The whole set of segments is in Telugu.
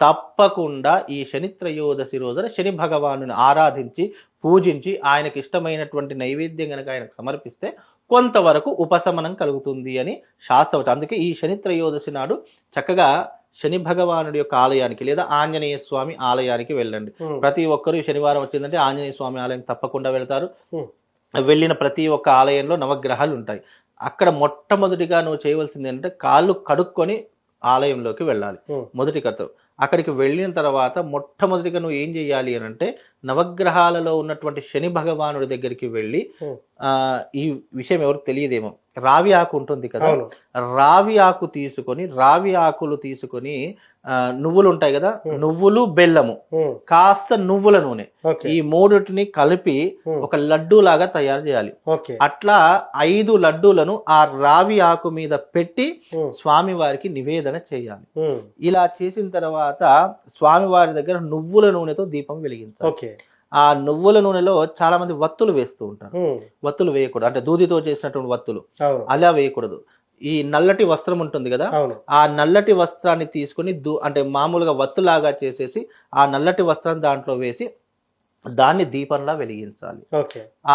తప్పకుండా ఈ శని త్రయోదశి రోజున శని భగవానుని ఆరాధించి పూజించి ఆయనకి ఇష్టమైనటువంటి నైవేద్యం గనక ఆయనకు సమర్పిస్తే కొంతవరకు ఉపశమనం కలుగుతుంది అని శాస్త్రవచనం. అందుకే ఈ శని త్రయోదశి నాడు చక్కగా శని భగవానుడి యొక్క ఆలయానికి లేదా ఆంజనేయ స్వామి ఆలయానికి వెళ్ళండి. ప్రతి ఒక్కరు శనివారం వచ్చిందంటే ఆంజనేయ స్వామి ఆలయం తప్పకుండా వెళ్తారు. వెళ్ళిన ప్రతి ఒక్క ఆలయంలో నవగ్రహాలు ఉంటాయి. అక్కడ మొట్టమొదటిగా నువ్వు చేయవలసింది ఏంటంటే కాళ్ళు కడుక్కొని ఆలయంలోకి వెళ్ళాలి. మొదటి కర్తవ్యం. అక్కడికి వెళ్ళిన తర్వాత మొట్టమొదటిగా నువ్వు ఏం చేయాలి అని అంటే నవగ్రహాలలో ఉన్నటువంటి శని భగవానుడి దగ్గరికి వెళ్ళి ఈ విషయం ఎవరికి తెలియదేమో, రావి ఆకు ఉంటుంది కదా, రావి ఆకు తీసుకొని రావి ఆకులు తీసుకొని నువ్వులు ఉంటాయి కదా, నువ్వులు బెల్లము కాస్త నువ్వుల నూనె ఈ మూడిటిని కలిపి ఒక లడ్డూ లాగా తయారు చేయాలి. అట్లా 5 లడ్డూలను ఆ రావి ఆకు మీద పెట్టి స్వామి వారికి నివేదన చేయాలి. ఇలా చేసిన తర్వాత స్వామివారి దగ్గర నువ్వుల నూనెతో దీపం వెలిగించాలి. ఆ నువ్వుల నూనెలో చాలా మంది వత్తులు వేస్తూ ఉంటారు. వత్తులు వేయకూడదు, అంటే దూదితో చేసినటువంటి వత్తులు అలా వేయకూడదు. ఈ నల్లటి వస్త్రం ఉంటుంది కదా, ఆ నల్లటి వస్త్రాన్ని తీసుకుని అంటే మామూలుగా వత్తులాగా చేసేసి ఆ నల్లటి వస్త్రం దాంట్లో వేసి దాన్ని దీపంలా వెలిగించాలి.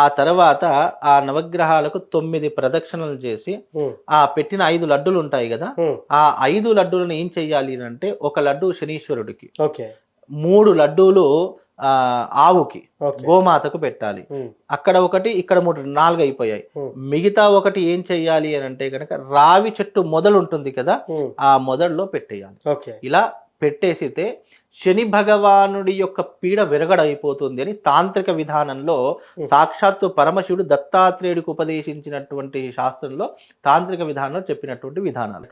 ఆ తర్వాత ఆ నవగ్రహాలకు 9 ప్రదక్షిణలు చేసి ఆ పెట్టిన 5 లడ్డులు ఉంటాయి కదా, ఆ 5 లడ్డూలను ఏం చెయ్యాలి అంటే ఒక లడ్డు శనీశ్వరుడికి, 3 లడ్డూలు ఆవుకి గోమాతకు పెట్టాలి. అక్కడ ఒకటి, ఇక్కడ 3, 4 అయిపోయాయి. మిగతా ఒకటి ఏం చెయ్యాలి అని అంటే కనుక రావి చెట్టు మొదలు ఉంటుంది కదా, ఆ మొదల్లో పెట్టేయాలి. ఇలా పెట్టేసితే శని భగవానుడి యొక్క పీడ విరగడైపోతుంది అని తాంత్రిక విధానంలో సాక్షాత్తు పరమశివుడు దత్తాత్రేయుడికి ఉపదేశించినటువంటి శాస్త్రంలో తాంత్రిక విధానంలో చెప్పినటువంటి విధానాలు.